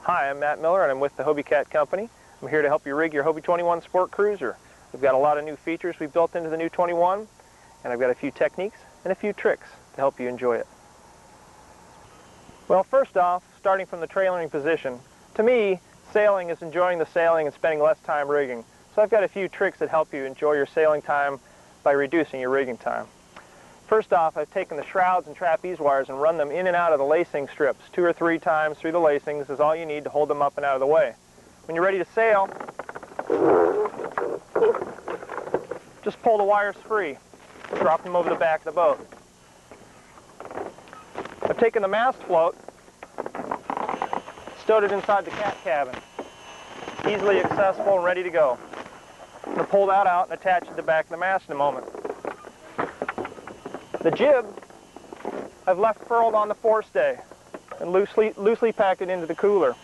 Hi, I'm Matt Miller and I'm with the Hobie Cat Company. I'm here to help you rig your Hobie 21 Sport Cruiser. We've got a lot of new features we've built into the new 21, and I've got a few techniques and a few tricks to help you enjoy it. Well, first off, starting from the trailering position, to me, sailing is enjoying the sailing and spending less time rigging. So I've got a few tricks that help you enjoy your sailing time by reducing your rigging time. First off, I've taken the shrouds and trapeze wires and run them in and out of the lacing strips 2 or 3 times through the lacings is all you need to hold them up and out of the way. When you're ready to sail, just pull the wires free. Drop them over the back of the boat. I've taken the mast float, stowed it inside the cat cabin. Easily accessible and ready to go. I'm going to pull that out and attach it to the back of the mast in a moment. The jib I've left furled on the forestay and loosely packed it into the cooler.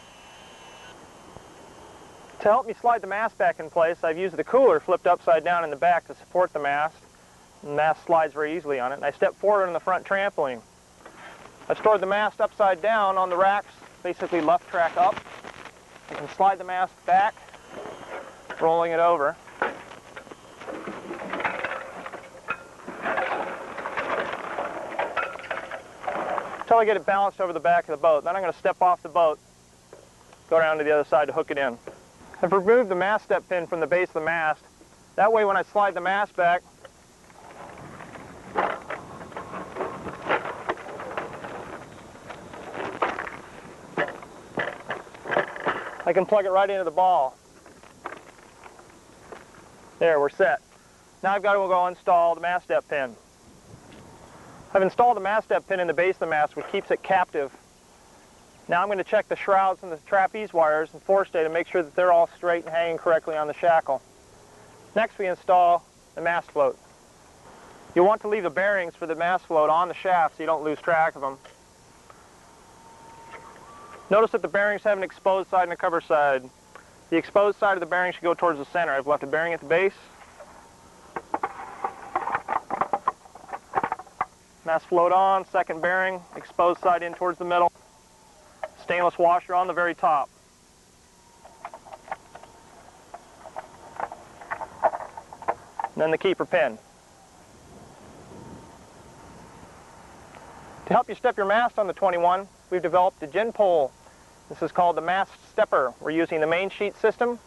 To help me slide the mast back in place, I've used the cooler flipped upside down in the back to support the mast. The mast slides very easily on it, and I step forward on the front trampoline. I've stored the mast upside down on the racks, basically left track up. I can slide the mast back, rolling it over. Until I get it balanced over the back of the boat. Then I'm going to step off the boat, go around to the other side to hook it in. I've removed the mast step pin from the base of the mast. That way when I slide the mast back, I can plug it right into the ball. There, we're set. Now I've got to go install the mast step pin. I've installed the mast step pin in the base of the mast, which keeps it captive. Now I'm going to check the shrouds and the trapeze wires and forestay to make sure that they're all straight and hanging correctly on the shackle. Next we install the mast float. You'll want to leave the bearings for the mast float on the shaft so you don't lose track of them. Notice that the bearings have an exposed side and a cover side. The exposed side of the bearing should go towards the center. I've left a bearing at the base. Mast float on, second bearing, exposed side in towards the middle. Stainless washer on the very top. And then the keeper pin. To help you step your mast on the 21, we've developed a gin pole. This is called the mast stepper. We're using the mainsheet system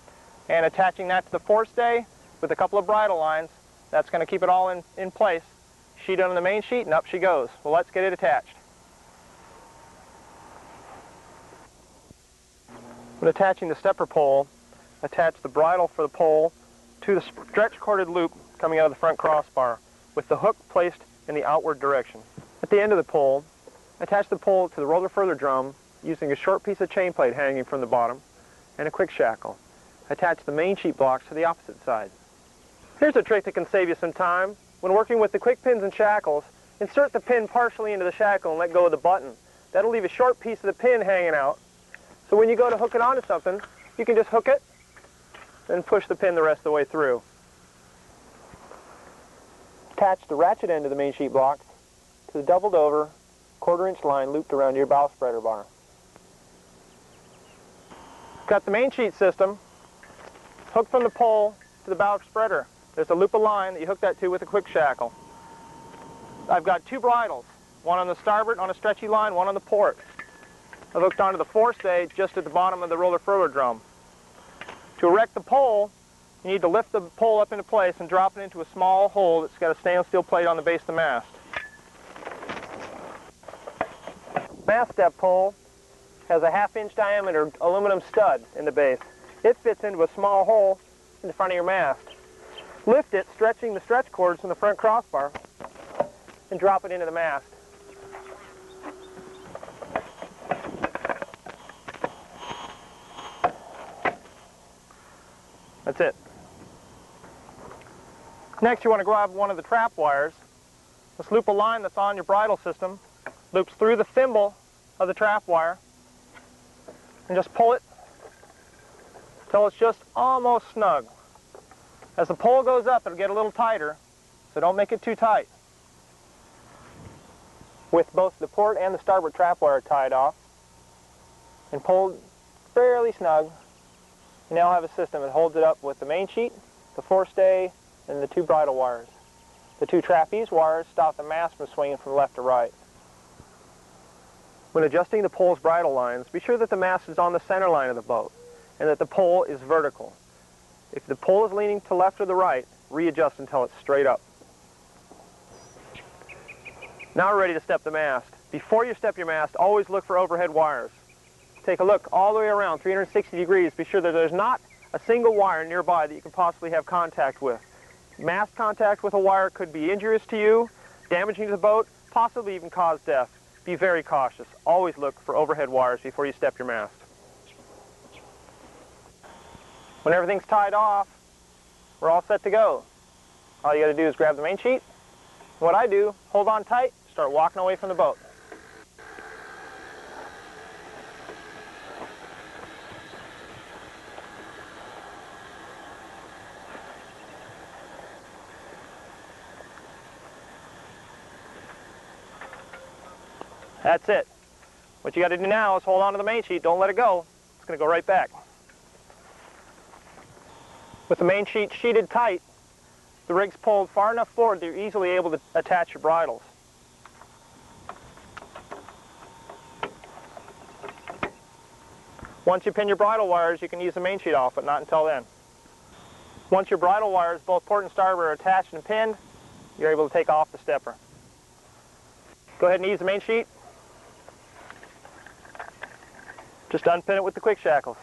and attaching that to the forestay with a couple of bridle lines. That's going to keep it all in place. Sheet on the main sheet and up she goes. Well, let's get it attached. When attaching the stepper pole, attach the bridle for the pole to the stretch corded loop coming out of the front crossbar with the hook placed in the outward direction. At the end of the pole, attach the pole to the roller further drum using a short piece of chain plate hanging from the bottom and a quick shackle. Attach the main sheet blocks to the opposite side. Here's a trick that can save you some time. When working with the quick pins and shackles, insert the pin partially into the shackle and let go of the button. That'll leave a short piece of the pin hanging out. So when you go to hook it onto something, you can just hook it and push the pin the rest of the way through. Attach the ratchet end of the main sheet block to the doubled over 1/4 inch line looped around your bow spreader bar. Got the main sheet system hooked from the pole to the bow spreader. There's a loop of line that you hook that to with a quick shackle. I've got 2 bridles, one on the starboard on a stretchy line, one on the port. I've hooked onto the forestay just at the bottom of the roller furler drum. To erect the pole, you need to lift the pole up into place and drop it into a small hole that's got a stainless steel plate on the base of the mast. Mast step pole has a 1/2 inch diameter aluminum stud in the base. It fits into a small hole in the front of your mast. Lift it, stretching the stretch cords from the front crossbar, and drop it into the mast. That's it. Next, you want to grab one of the trap wires. This loop of line that's on your bridle system loops through the thimble of the trap wire, and just pull it until it's just almost snug. As the pole goes up, it'll get a little tighter, so don't make it too tight. With both the port and the starboard trap wire tied off and pulled fairly snug, you now have a system that holds it up with the main sheet, the forestay, and the 2 bridle wires. The 2 trapeze wires stop the mast from swinging from left to right. When adjusting the pole's bridle lines, be sure that the mast is on the center line of the boat and that the pole is vertical. If the pole is leaning to left or the right, readjust until it's straight up. Now we're ready to step the mast. Before you step your mast, always look for overhead wires. Take a look all the way around, 360 degrees. Be sure that there's not a single wire nearby that you can possibly have contact with. Mast contact with a wire could be injurious to you, damaging to the boat, possibly even cause death. Be very cautious. Always look for overhead wires before you step your mast. When everything's tied off, we're all set to go. All you got to do is grab the main sheet. What I do, hold on tight, start walking away from the boat. That's it. What you got to do now is hold on to the main sheet. Don't let it go. It's going to go right back. With the main sheet sheeted tight, the rig's pulled far enough forward that you're easily able to attach your bridles. Once you pin your bridle wires, you can use the main sheet off, but not until then. Once your bridle wires, both port and starboard, are attached and pinned, you're able to take off the stepper. Go ahead and ease the main sheet. Just unpin it with the quick shackles.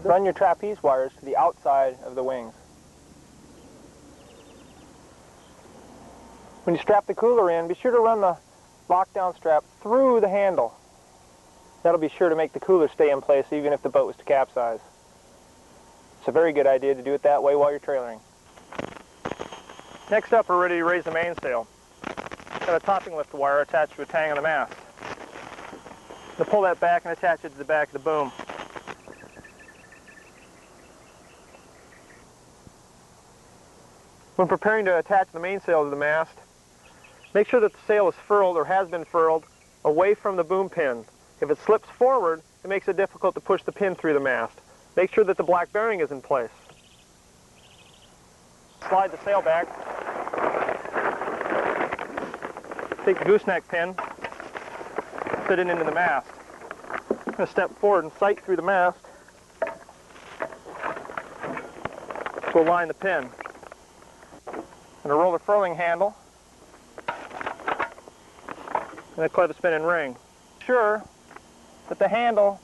Run your trapeze wires to the outside of the wings. When you strap the cooler in, be sure to run the lockdown strap through the handle. That'll be sure to make the cooler stay in place even if the boat was to capsize. It's a very good idea to do it that way while you're trailering. Next up, we're ready to raise the mainsail. Got a topping lift wire attached to a tang on the mast. Now pull that back and attach it to the back of the boom. When preparing to attach the mainsail to the mast, make sure that the sail is furled or has been furled away from the boom pin. If it slips forward, it makes it difficult to push the pin through the mast. Make sure that the black bearing is in place. Slide the sail back. Take the gooseneck pin, fit it into the mast. I'm going to step forward and sight through the mast to align the pin. I'm going to roll the furling handle and a clevis spin and ring. Sure that the handle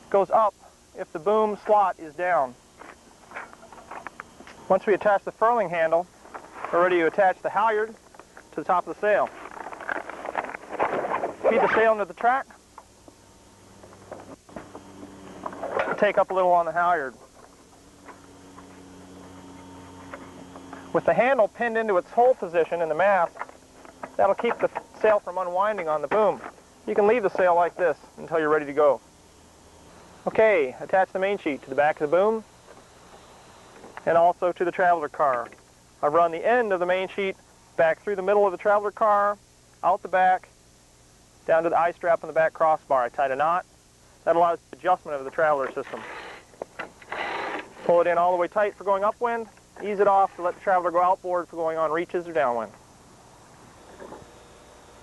goes up if the boom slot is down. Once we attach the furling handle, we're ready to attach the halyard to the top of the sail. Feed the sail into the track. Take up a little on the halyard. With the handle pinned into its hold position in the mast, that'll keep the sail from unwinding on the boom. You can leave the sail like this until you're ready to go. Okay, attach the main sheet to the back of the boom and also to the traveler car. I run the end of the main sheet back through the middle of the traveler car, out the back, down to the eye strap on the back crossbar. I tied a knot. That allows adjustment of the traveler system. Pull it in all the way tight for going upwind. Ease it off to let the traveler go outboard for going on reaches or downwind.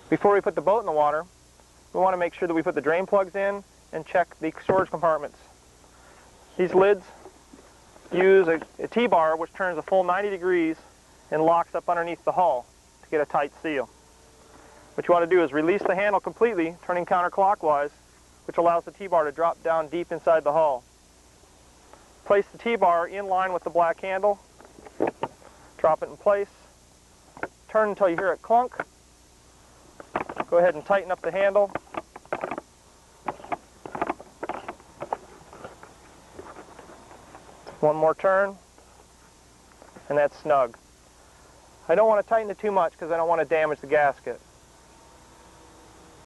Before we put the boat in the water, we want to make sure that we put the drain plugs in and check the storage compartments. These lids use a T-bar which turns a full 90 degrees and locks up underneath the hull to get a tight seal. What you want to do is release the handle completely, turning counterclockwise, which allows the T-bar to drop down deep inside the hull. Place the T-bar in line with the black handle, drop it in place, turn until you hear it clunk. Go ahead and tighten up the handle. One more turn, and that's snug. I don't want to tighten it too much because I don't want to damage the gasket.